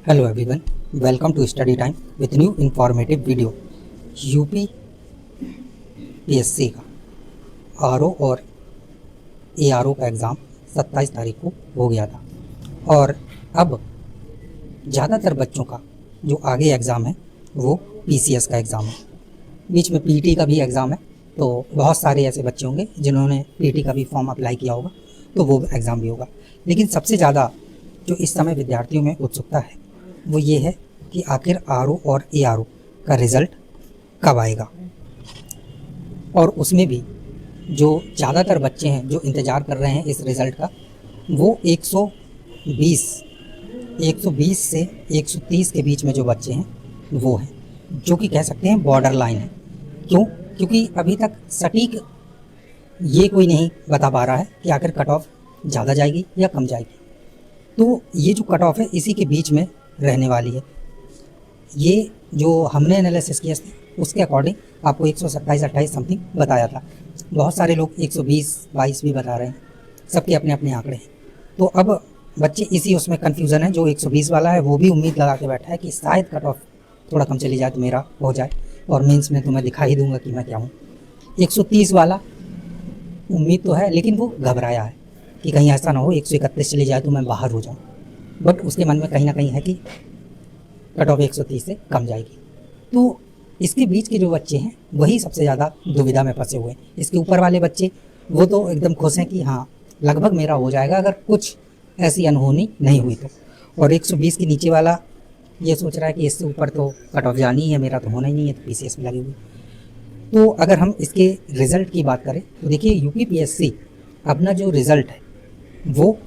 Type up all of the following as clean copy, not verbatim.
Hello everyone, welcome to Study Time with new informative video। UP PSC का RO और ARO का exam 27 तारीख को हो गया था और अब ज़्यादातर बच्चों का जो आगे एग्ज़ाम है वो पीसीएस का एग्ज़ाम है। बीच में पीटी का भी एग्ज़ाम है, तो बहुत सारे ऐसे बच्चे होंगे जिन्होंने पीटी का भी फॉर्म अप्लाई किया होगा, तो वो एग्ज़ाम भी होगा। लेकिन सबसे ज़्यादा जो इस समय विद्यार्थियों में उत्सुकता है वो ये है कि आखिर आरओ और एआरओ का रिज़ल्ट कब आएगा। और उसमें भी जो ज़्यादातर बच्चे हैं जो इंतज़ार कर रहे हैं इस रिज़ल्ट का, वो 120 से 130 के बीच में जो बच्चे हैं वो हैं, जो कि कह सकते हैं बॉर्डर लाइन है। क्यों? क्योंकि अभी तक सटीक ये कोई नहीं बता पा रहा है कि आखिर कट ऑफ ज़्यादा जाएगी या कम जाएगी। तो ये जो कट ऑफ है इसी के बीच में रहने वाली है। ये जो हमने एनालिसिस किया उसके अकॉर्डिंग आपको 127-28 समथिंग बताया था। बहुत सारे लोग 120-22 भी बता रहे हैं, सबके अपने अपने आंकड़े हैं। तो अब बच्चे इसी उसमें कन्फ्यूज़न है। जो 120 वाला है वो भी उम्मीद लगा के बैठा है कि शायद कट ऑफ थोड़ा कम चली जाए तो मेरा हो जाए और मेंस में तो मैं दिखा ही दूंगा कि मैं क्या हूँ। 130 वाला उम्मीद तो है, लेकिन वो घबराया है कि कहीं ऐसा ना हो 131 चली जाए तो मैं बाहर हो जाऊँ। बट उसके मन में कहीं ना कहीं है कि कट ऑफ 130 से कम जाएगी। तो इसके बीच के जो बच्चे हैं वही सबसे ज़्यादा दुविधा में फंसे हुए हैं। इसके ऊपर वाले बच्चे वो तो एकदम खुश हैं कि हाँ लगभग मेरा हो जाएगा अगर कुछ ऐसी अनहोनी नहीं हुई तो। और 120 के नीचे वाला ये सोच रहा है कि इससे ऊपर तो कट ऑफ जानी है, मेरा तो होना ही नहीं है, तो पीसीएस में लगी हुई। तो अगर हम इसके रिज़ल्ट की बात करें तो देखिए यूपी पीएससी अपना जो रिज़ल्ट है वो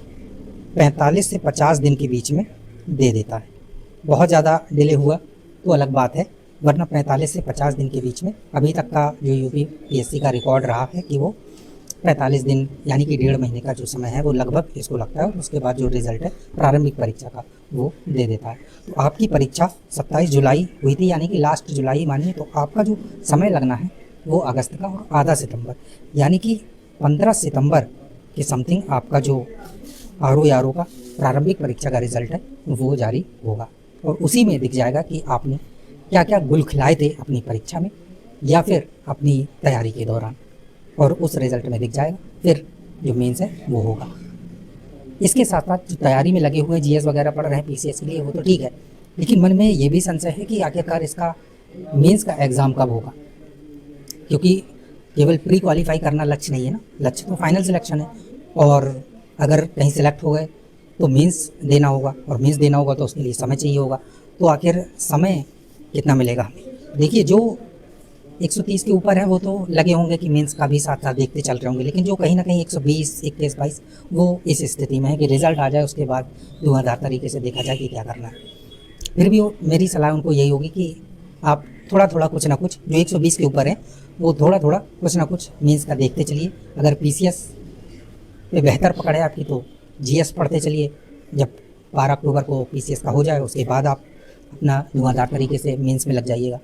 45 से 50 दिन के बीच में दे देता है। बहुत ज़्यादा डिले हुआ तो अलग बात है, वरना 45 से 50 दिन के बीच में अभी तक का जो यूपी पीएससी का रिकॉर्ड रहा है कि वो 45 दिन यानी कि 1.5 महीने का जो समय है वो लगभग इसको लगता है। और उसके बाद जो रिज़ल्ट है प्रारंभिक परीक्षा का वो दे देता है। तो आपकी परीक्षा 27 जुलाई हुई थी, यानी कि लास्ट जुलाई मानिए, तो आपका जो समय लगना है वो अगस्त का और आधा सितंबर, यानी कि 15 सितंबर के समथिंग आपका जो आरओ का प्रारंभिक परीक्षा का रिज़ल्ट है वो जारी होगा। और उसी में दिख जाएगा कि आपने क्या क्या गुल खिलाए थे अपनी परीक्षा में या फिर अपनी तैयारी के दौरान, और उस रिज़ल्ट में दिख जाएगा। फिर जो मेंस है वो होगा। इसके साथ साथ जो तैयारी में लगे हुए जीएस वगैरह पढ़ रहे हैं पीसीएस के लिए वो तो ठीक है, लेकिन मन में ये भी संशय है कि आखिरकार इसका मेंस का एग्ज़ाम कब होगा। क्योंकि केवल प्री क्वालिफाई करना लक्ष्य नहीं है ना, लक्ष्य तो फाइनल सिलेक्शन है। और अगर कहीं सिलेक्ट हो गए तो मेंस देना होगा, और मेंस देना होगा तो उसके लिए समय चाहिए होगा। तो आखिर समय कितना मिलेगा हमें? देखिए जो 130 के ऊपर है वो तो लगे होंगे कि मेंस का भी साथ साथ देखते चल रहे होंगे, लेकिन जो कहीं ना कहीं 120, 21, 22 वो इस स्थिति में है कि रिज़ल्ट आ जाए उसके बाद धुआंधार तरीके से देखा जाए कि क्या करना है। फिर भी मेरी सलाह उनको यही होगी कि आप थोड़ा थोड़ा कुछ ना कुछ, जो 120 के ऊपर है वो थोड़ा थोड़ा कुछ ना कुछ मेंस का देखते चलिए। अगर पीसीएस पे बेहतर पकड़ है आपकी तो जीएस पढ़ते चलिए। जब 12 अक्टूबर को पीसीएस का हो जाए उसके बाद आप अपना धुआंधार तरीके से मेंस में लग जाइएगा।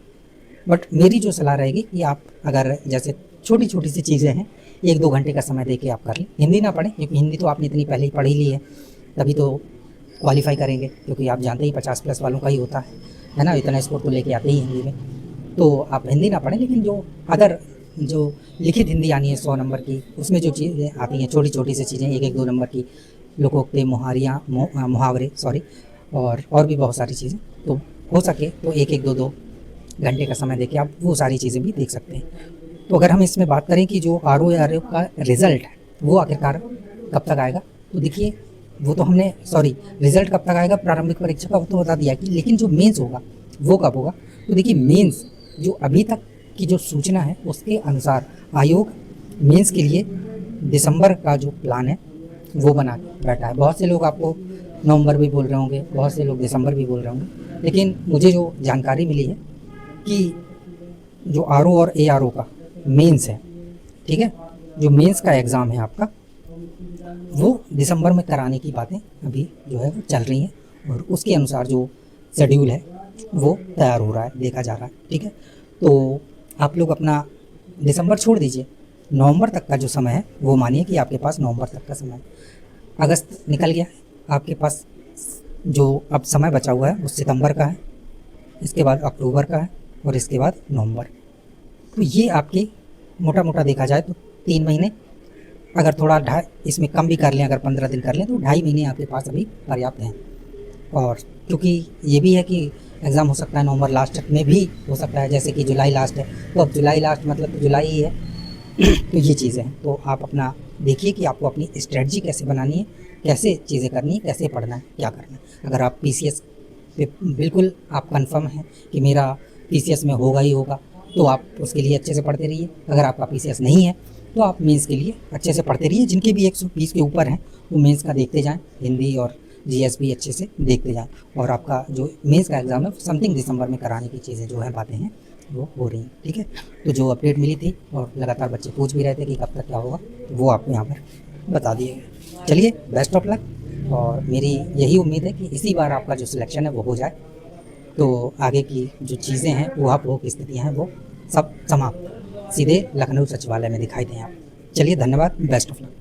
बट मेरी जो सलाह रहेगी कि आप अगर जैसे छोटी छोटी सी चीज़ें हैं 1-2 घंटे का समय दे के आप कर लें। हिंदी ना पढ़ें, क्योंकि हिंदी तो आपने इतनी पहले ही पढ़ ही ली है, तभी तो क्वालिफाई करेंगे। क्योंकि आप जानते ही 50+ वालों का ही होता है ना, इतना स्कोर तो लेके आते ही हिंदी में। तो आप हिंदी ना पढ़ें, लेकिन जो अदर जो लिखित हिंदी आनी है 100 नंबर की, उसमें जो चीज़ें आती हैं छोटी छोटी सी चीज़ें 1-1-2 नंबर की, लोकोक्ति, मुहावरे और भी बहुत सारी चीज़ें, तो हो सके तो 1-1-2-2 घंटे का समय देके आप वो सारी चीज़ें भी देख सकते हैं। तो अगर हम इसमें बात करें कि जो आरओ का रिज़ल्ट है वो आखिरकार कब तक आएगा, तो देखिए वो तो हमने रिज़ल्ट कब तक आएगा प्रारंभिक परीक्षा का वो तो बता दिया कि, लेकिन जो मेंस होगा वो कब होगा। तो देखिए मेंस जो अभी तक की जो सूचना है उसके अनुसार आयोग मेंस के लिए दिसंबर का जो प्लान है वो बना के बैठा है। बहुत से लोग आपको नवंबर भी बोल रहे होंगे, बहुत से लोग दिसंबर भी बोल रहे होंगे, लेकिन मुझे जो जानकारी मिली है कि जो आरओ और एआरओ का मेंस है, ठीक है, जो मेंस का एग्ज़ाम है आपका वो दिसंबर में कराने की बातें अभी जो है वो चल रही हैं, और उसके अनुसार जो शेड्यूल है वो तैयार हो रहा है, देखा जा रहा है, ठीक है। तो आप लोग अपना दिसंबर छोड़ दीजिए, नवंबर तक का जो समय है वो मानिए कि आपके पास नवंबर तक का समय है। अगस्त निकल गया है, आपके पास जो अब समय बचा हुआ है वो सितंबर का है, इसके बाद अक्टूबर का है और इसके बाद नवंबर। तो ये आपके मोटा मोटा देखा जाए तो 3 महीने, अगर थोड़ा इसमें कम भी कर लें, अगर 15 दिन कर लें तो 2.5 महीने आपके पास अभी पर्याप्त हैं। और क्योंकि ये भी है कि एग्ज़ाम हो सकता है नवंबर लास्ट तक में भी हो सकता है, जैसे कि जुलाई लास्ट है, तो अब जुलाई लास्ट मतलब तो जुलाई ही है। तो ये चीज़ें हैं, तो आप अपना देखिए कि आपको अपनी स्ट्रेटजी कैसे बनानी है, कैसे चीज़ें करनी है, कैसे पढ़ना है, क्या करना है। अगर आप पीसीएस पे बिल्कुल आप कंफर्म हैं कि मेरा पीसीएस में होगा ही होगा, तो आप उसके लिए अच्छे से पढ़ते रहिए। अगर आपका पीसीएस नहीं है तो आप मेंस के लिए अच्छे से पढ़ते रहिए। जिनके भी 120 के ऊपर हैं वो मेंस का देखते जाएं, हिंदी और जीएस भी अच्छे से देखते जाएं। और आपका जो मेंस का एग्ज़ाम है समथिंग दिसंबर में कराने की चीज़ें जो हैं, बातें हैं वो हो रही हैं, ठीक है। तो जो अपडेट मिली थी और लगातार बच्चे पूछ भी रहे थे कि कब तक क्या होगा, तो वो आपको यहाँ पर बता दिए गए। चलिए, बेस्ट ऑफ लक, और मेरी यही उम्मीद है कि इसी बार आपका जो सिलेक्शन है वो हो जाए, तो आगे की जो चीज़ें हैं वो आप वो स्थितियाँ हैं वो सब समाप्त सीधे लखनऊ सचिवालय में दिखाई दें आप। चलिए, धन्यवाद, बेस्ट ऑफ लक।